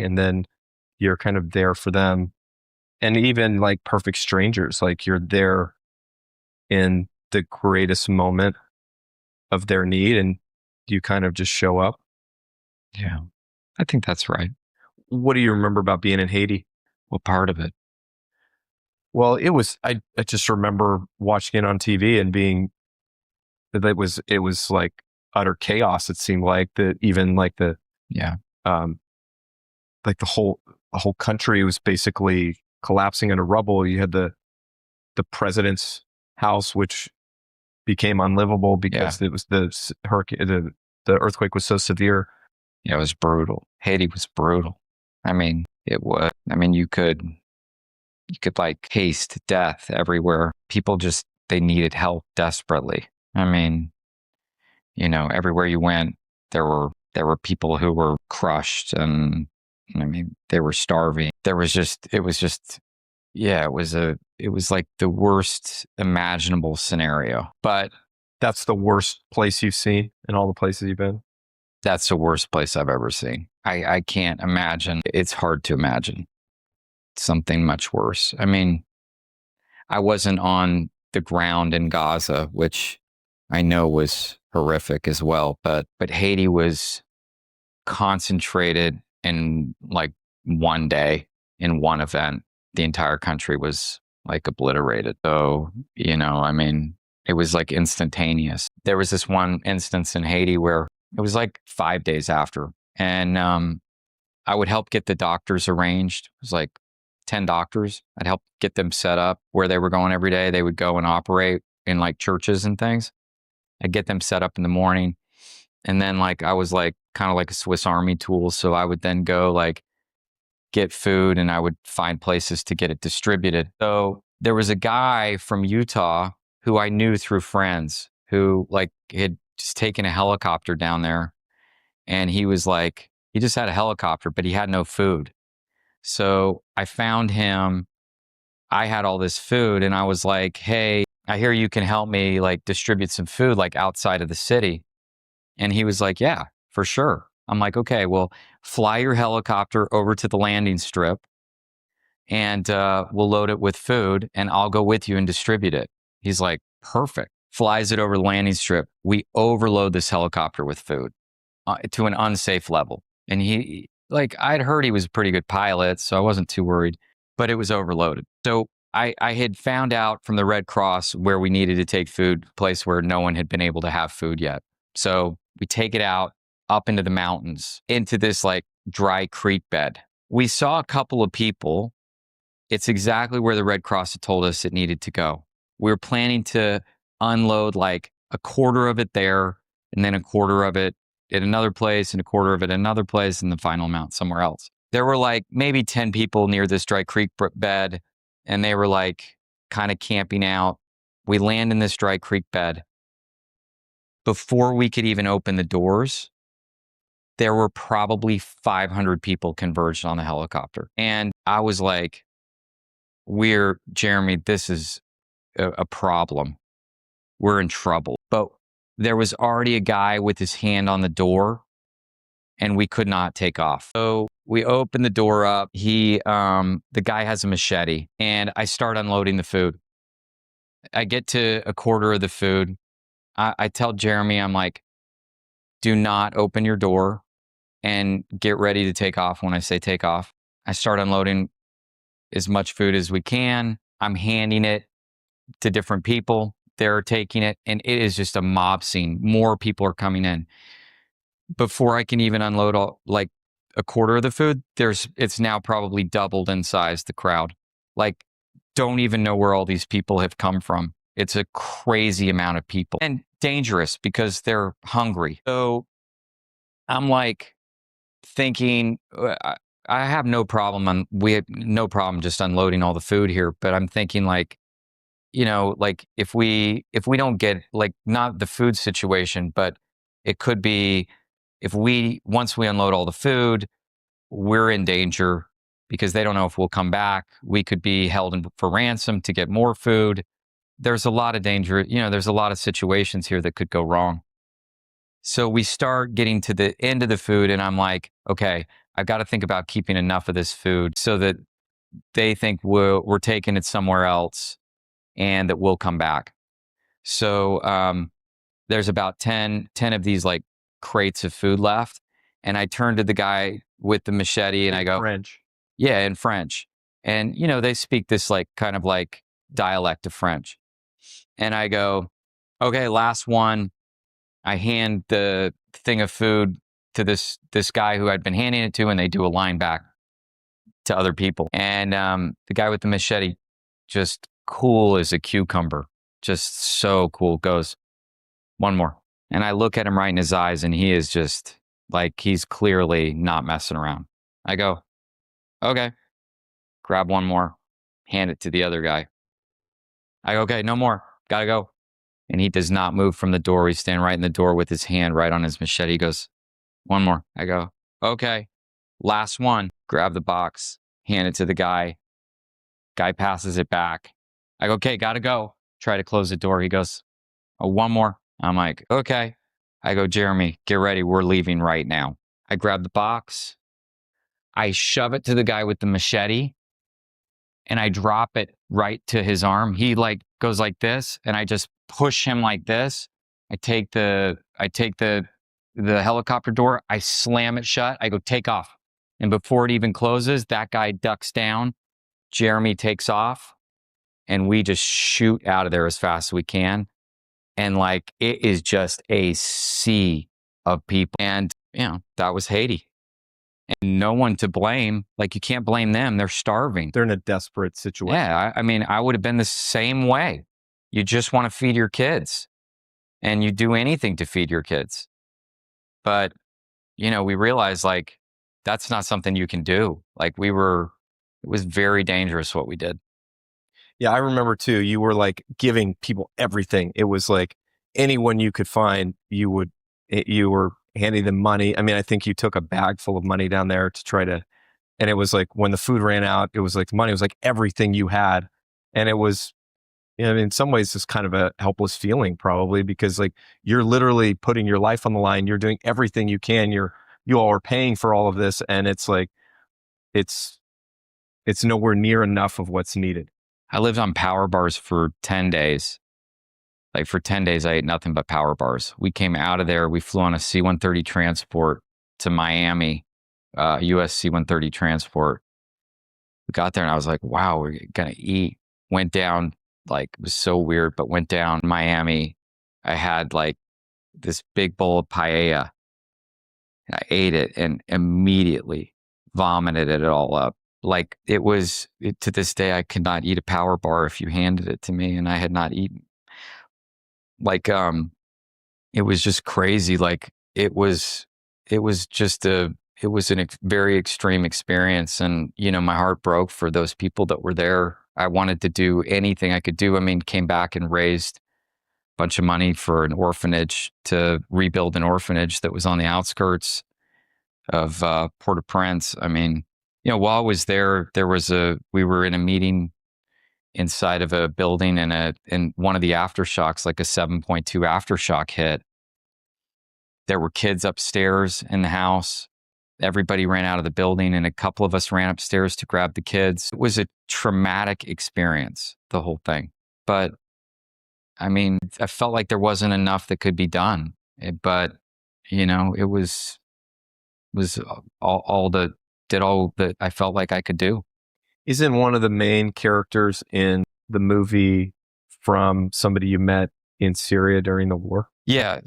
and then you're kind of there for them. And even like perfect strangers, like you're there in the greatest moment of their need and you kind of just show up. Yeah, I think that's right. What do you remember about being in Haiti? What part of it? Well, I just remember watching it on TV and it was like utter chaos. It seemed like that even Yeah, um, like the whole country was basically collapsing into rubble. You had the president's house, which became unlivable because it was hurricane, the earthquake was so severe. yeah, it was brutal. Haiti was brutal. I mean, it was. I mean, you could like taste death everywhere. People just they needed help desperately. I mean, everywhere you went, there were people who were crushed, and I mean, they were starving. Yeah, it was like the worst imaginable scenario. But That's the worst place you've seen in all the places you've been. that's the worst place I've ever seen. I can't imagine. It's hard to imagine something much worse. I mean, I wasn't on the ground in Gaza, which I know was horrific as well, but Haiti was concentrated in like one day in one event. The entire country was like obliterated. So, I mean, it was like instantaneous. There was this one instance in Haiti where it was like 5 days after, and I would help get the doctors arranged. It was like 10 doctors. I'd help get them set up where they were going every day. They would go and operate in like churches and things. I'd get them set up in the morning. And then like I was like kind of like a Swiss Army tool. So I would then go like get food and I would find places to get it distributed. So there was a guy from Utah who I knew through friends who like had just taken a helicopter down there. And he was like, he just had a helicopter, but he had no food. So I found him. I had all this food and I was like, hey, I hear you can help me like distribute some food like outside of the city. And he was like, yeah, for sure. I'm like, okay, well, fly your helicopter over to the landing strip and we'll load it with food and I'll go with you and distribute it. He's like, perfect. Flies it over the landing strip. We overload this helicopter with food to an unsafe level. And like, I'd heard he was a pretty good pilot, so I wasn't too worried, but it was overloaded. So I had found out from the Red Cross where we needed to take food, a place where no one had been able to have food yet. So we take it out up into the mountains, into this like dry creek bed. We saw a couple of people. It's exactly where the Red Cross had told us it needed to go. We were planning to unload like a quarter of it there and then a quarter of it at another place and a quarter of it at another place and the final amount somewhere else. There were like maybe 10 people near this dry creek bed and they were like kind of camping out. We land in this dry creek bed. Before we could even open the doors, there were probably 500 people converged on the helicopter. And I was like, Jeremy, this is a problem. We're in trouble. But there was already a guy with his hand on the door and we could not take off. So we opened the door up. The guy has a machete and I start unloading the food. I get to a quarter of the food. I tell Jeremy, I'm like, do not open your door and get ready to take off when I say take off. I start unloading as much food as we can. I'm handing it to different people. They're taking it and it is just a mob scene. More people are coming in. Before I can even unload like a quarter of the food, it's now probably doubled in size, the crowd. Like, don't even know where all these people have come from. It's a crazy amount of people and dangerous because they're hungry. So I'm like thinking, I have no problem. We have no problem just unloading all the food here, but I'm thinking like, like if we don't get like not the food situation, but it could be once we unload all the food, we're in danger because they don't know if we'll come back. We could be held for ransom to get more food. There's a lot of danger. There's a lot of situations here that could go wrong. So we start getting to the end of the food and I'm like, okay, I've got to think about keeping enough of this food so that they think we're taking it somewhere else and that we'll come back. So there's about 10 of these like crates of food left. And I turn to the guy with the machete and I go, French. yeah, in French. And, they speak this like kind of like dialect of French. And I go, okay, last one. I hand the thing of food to this guy who I'd been handing it to, and they do a line back to other people. And the guy with the machete, just cool as a cucumber, just so cool, goes, one more. And I look at him right in his eyes, and he is just like, he's clearly not messing around. I go, okay, grab one more, hand it to the other guy. I go, okay, no more, gotta go. And he does not move from the door. He's standing right in the door with his hand right on his machete. He goes, one more. I go, okay, last one. Grab the box, hand it to the guy. Guy passes it back. I go, okay, gotta go. Try to close the door. He goes, oh, one more. I'm like, okay. I go, Jeremy, get ready. We're leaving right now. I grab the box. I shove it to the guy with the machete and I drop it right to his arm. He like goes like this and I just push him like this. I take the helicopter door. I slam it shut. I go, take off. And before it even closes, that guy ducks down. Jeremy takes off and we just shoot out of there as fast as we can. And like, it is just a sea of people. And, that was Haiti. And no one to blame. Like, you can't blame them. They're starving. They're in a desperate situation. Yeah. I mean, I would have been the same way. You just want to feed your kids and you do anything to feed your kids. But, we realized like, that's not something you can do. Like it was very dangerous what we did. Yeah, I remember too. You were like giving people everything. It was like anyone you could find, you were handing them money. I mean, I think you took a bag full of money down there to try to, and it was like when the food ran out, it was like money was like everything you had. And it was, in some ways, it's kind of a helpless feeling probably because like you're literally putting your life on the line. You're doing everything you can. You all are paying for all of this. And it's like, it's nowhere near enough of what's needed. I lived on power bars for 10 days. Like for 10 days, I ate nothing but power bars. We came out of there. We flew on a C-130 transport to Miami, US C-130 transport. We got there and I was like, wow, we're going to eat. Went down, like, it was so weird, but went down Miami. I had like this big bowl of paella. And I ate it and immediately vomited it all up. Like to this day, I could not eat a power bar if you handed it to me and I had not eaten. Like, it was just crazy. Like it was a very extreme experience. And, my heart broke for those people that were there. I wanted to do anything I could do. I mean, came back and raised a bunch of money for an orphanage to rebuild an orphanage that was on the outskirts of Port-au-Prince. I mean, while I was there, we were in a meeting inside of a building and one of the aftershocks, like a 7.2 aftershock hit. There were kids upstairs in the house. Everybody ran out of the building and a couple of us ran upstairs to grab the kids. It was a traumatic experience, the whole thing. But I mean, I felt like there wasn't enough that could be done. But, it was all that I felt like I could do. Isn't one of the main characters in the movie from somebody you met in Syria during the war? Yeah.